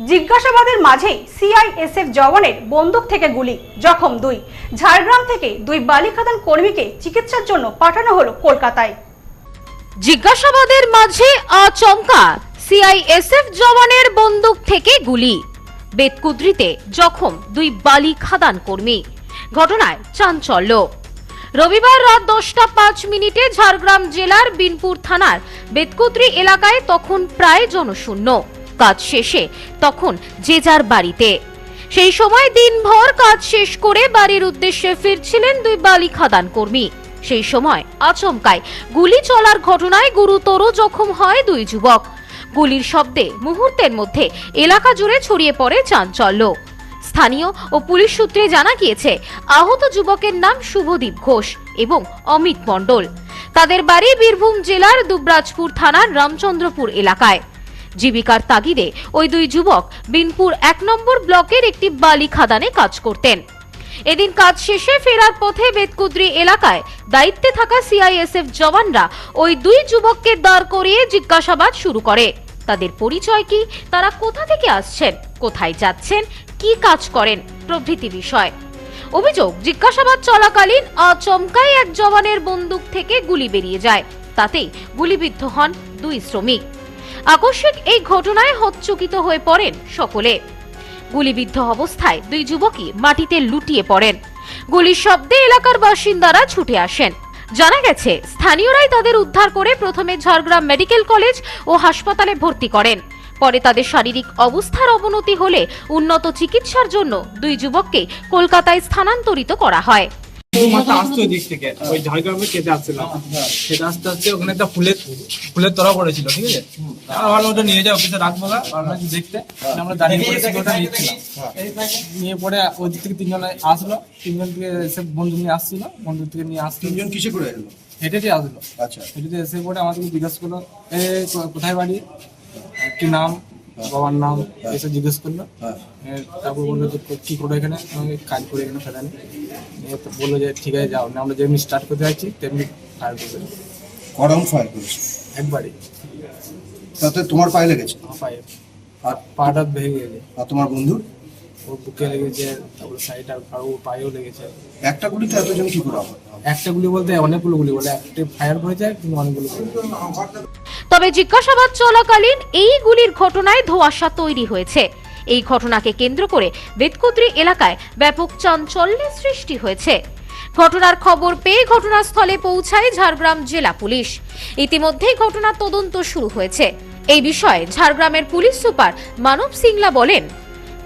জিজ্ঞাসাবাদের মাঝেই সিআইএসএফ জওয়ানের বন্দুক থেকে গুলি, জখম 2। ঝাড়গ্রাম থেকে 2 বালিখাদান কর্মীকে চিকিৎসার জন্য পাঠানো হলো কলকাতায়। জিজ্ঞাসাবাদের মাঝে আচমকা সিআইএসএফ জওয়ানের বন্দুক থেকে গুলি, বেতকুদ্রিতে জখম 2 বালিখাদান কর্মী। ঘটনায় চাঞ্চল্য। রবিবার রাত 10টা 5 মিনিটে ঝাড়গ্রাম জেলার বিনপুর থানার বেতকুদ্রি এলাকায় তখন প্রায় জনশূন্য। কাজ শেষে তখন যে যার বাড়িতে। সেই সময় দিনভর কাজ শেষ করে বাড়ির উদ্দেশ্যে ফিরছিলেন 2 বালিখাদান কর্মী। সেই সময় আচমকায় গুলি চলার ঘটনায় গুরুতর জখম হয় 2 যুবক। গুলির শব্দে মুহূর্তের মধ্যে এলাকা জুড়ে ছড়িয়ে পড়ে চাঞ্চল্য। স্থানীয় ও পুলিশ সূত্রে জানা গিয়েছে, আহত যুবকের নাম শুভদীপ ঘোষ এবং অমিত মণ্ডল। তাদের বাড়ি বীরভূম জেলার দুবরাজপুর থানার রামচন্দ্রপুর এলাকায়। জীবিকার তাগিদে ওই 2 যুবক বিনপুর 1 নম্বর ব্লকের একটি বালি খাদানে কাজ করতেন। এদিন কাজ শেষে ফেরার পথে বেতকুদ্রি এলাকায় দায়িত্বে থাকা সিআইএসএফ জওয়ানরা ওই 2 যুবককে দাঁড় করিয়ে জিজ্ঞাসাবাদ শুরু করে। তাদের পরিচয় কি, তারা কোথা থেকে আসছেন, কোথায় যাচ্ছেন, কি কাজ করেন প্রভৃতি বিষয়। অভিযোগ, জিজ্ঞাসাবাদ চলাকালীন আচমকাই এক জওয়ানের বন্দুক থেকে গুলি বেরিয়ে যায়। তাতেই গুলিবিদ্ধ হন 2 শ্রমিক। আকস্মিক এই ঘটনায় হতচকিত হয়ে পড়েন সকলে। গুলিবিদ্ধ অবস্থায় 2 যুবকই মাটিতে লুটিয়ে পড়েন। গুলির শব্দে এলাকার বাসিন্দারা ছুটে আসেন। জানা গেছে, স্থানীয়রাই তাদের উদ্ধার করে প্রথমে ঝাড়গ্রাম মেডিকেল কলেজ ও হাসপাতালে ভর্তি করেন। পরে তাদের শারীরিক অবস্থার অবনতি হলে উন্নত চিকিৎসার জন্য 2 যুবককে কলকাতায় স্থানান্তরিত করা হয়। আসতো দিক থেকে ওই ঝাড়গ্রামে খেতে আসছিলাম, খেতে আসতে আসতে ওখানে একটা ফুলের তলা পড়েছিল, ঠিক আছে। আমার ওটা নিয়ে যাও অফিসে রাখবো না দেখতে, আমরা দাঁড়িয়ে পড়ে ওটা নিচ্ছিলাম। নিয়ে পরে ওই দিক থেকে 3 জন আসলো, 3 জন থেকে এসে বন্ধু নিয়ে আসছিল, বন্ধু থেকে নিয়ে আসলো। 3 জন কিসে করে এলো? হেঁটে দিয়ে আসলো। আচ্ছা, হেঁটে দিয়ে এসে পরে আমাদেরকে জিজ্ঞেস করলো, কোথায় বাড়ি, কি নাম, বাবার নাম, এসে জিজ্ঞেস করলো। তারপর বললো যে কি করে এখানে, আমি কাজ করে এখানে ফেরানি। বললো যে ঠিক আছে যাও, আমরা যেমনি স্টার্ট করতে যাচ্ছি তেমনি ফায়ার করবে। কড়াউন্ড ফায়ার করেছে একবারই। তাতে তোমার পায়ে লেগেছে? পায়ে, আর পাটা ভেঙে গেছে। আর তোমার বন্ধুর? ওর বুকে লেগেছে, তারপর সাইড আর ওর পায়েও লেগেছে। একটা গুলিতে এতজন কি করে হবে? একটা গুলি বলতে অনেকগুলো গুলি, বলে একটা ফায়ার করে যায় কিন্তু অনেকগুলো গুলি। তবে জিজ্ঞাসাবাদ চলাকালীন এই গুলির ঘটনায় ধোঁয়াশা তৈরি হয়েছে। এই ঘটনাকে কেন্দ্র করে বেতকুদ্রি এলাকায় ব্যাপক চাঞ্চল্যের সৃষ্টি হয়েছে। ঘটনার খবর পেয়ে ঘটনাস্থলে পৌঁছায় ঝাড়গ্রাম জেলা পুলিশ। ইতিমধ্যেই ঘটনার তদন্ত শুরু হয়েছে। এই বিষয়ে ঝাড়গ্রামের পুলিশ সুপার মানব সিংলা বলেন,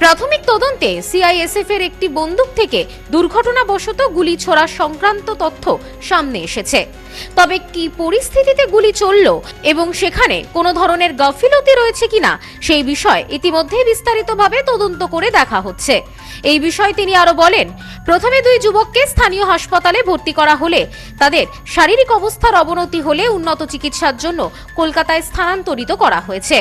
প্রাথমিক তদন্তে সিআইএসএফ এর একটি বন্দুক থেকে দুর্ঘটনাবশত গুলি ছোড়া সংক্রান্ত তথ্য সামনে এসেছে। তবে কি পরিস্থিতিতে গুলি চলল এবং সেখানে কোনো ধরনের গাফিলতি রয়েছে কিনা সেই বিষয়ে ইতিমধ্যেই বিস্তারিতভাবে তদন্ত করে দেখা হচ্ছে। এই বিষয়ে তিনি আরো বলেন, প্রথমে 2 যুবককে স্থানীয় হাসপাতালে ভর্তি করা হলে তাদের শারীরিক অবস্থার অবনতি হলে উন্নত চিকিৎসার জন্য কলকাতায় স্থানান্তরিত করা হয়েছে।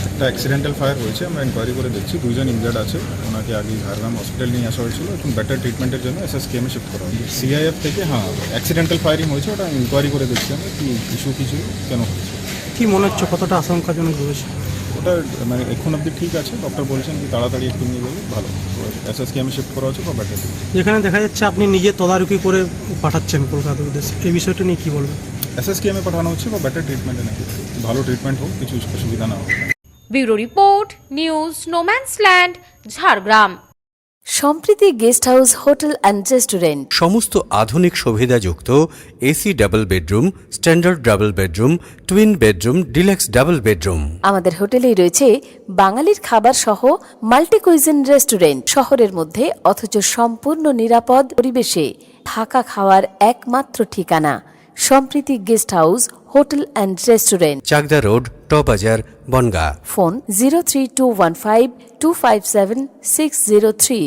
একটা অ্যাক্সিডেন্টাল ফায়ার হয়েছে, আমরা ইনকোয়ারি করে দেখছি। 2 জন ইনজার্ড আছে, ওনাকে আগে ঝাড়গ্রাম হসপিটাল নিয়ে আসা হয়েছিল, এখন বেটার ট্রিটমেন্টের জন্য এসএসকেএমে শিফট করা হয়েছে। সিআইএফ থেকে অ্যাক্সিডেন্টাল ফায়ারিং হয়েছে, ওটা ইনকোয়ারি করে দেখছি আমরা কি ইস্যু কিছু কেন হচ্ছে। কি মনে হচ্ছে, কতটা আশঙ্কাজনক রয়েছে? ওটা মানে এখন অবধি ঠিক আছে, ডক্টর বলছেন কি তাড়াতাড়ি একটু নিয়ে গেলে ভালো। এসএসকেএমে শিফট করা হচ্ছে বা বেটার। যেখানে দেখা যাচ্ছে আপনি নিজে তদারকি করে পাঠাচ্ছেন কলকাতার উদ্দেশ্যে, এই বিষয়টা নিয়ে কি বলবেন? এসএসকেএমে পাঠানো হচ্ছে বা বেটার ট্রিটমেন্টে নাকি ভালো ট্রিটমেন্ট হোক, কিছু অসুবিধা না হোক। Bureau report, news No Man's Land, Jhargram. Sampriti guest house hotel and restaurant, সমস্ত আধুনিক সুবিধাযুক্ত AC double bedroom, standard double bedroom, twin bedroom, deluxe double bedroom. আমাদের হোটেলেই রয়েছে বাঙালির খাবার সহ মাল্টি কুইজিন রেস্টুরেন্ট। শহরের মধ্যে অথচ সম্পূর্ণ নিরাপদ পরিবেশে থাকা খাওয়ার একমাত্র ঠিকানা Sampriti guest house hotel and restaurant, Chakdah road, টবাজার, বনগাঁ। ফোন 03215257603।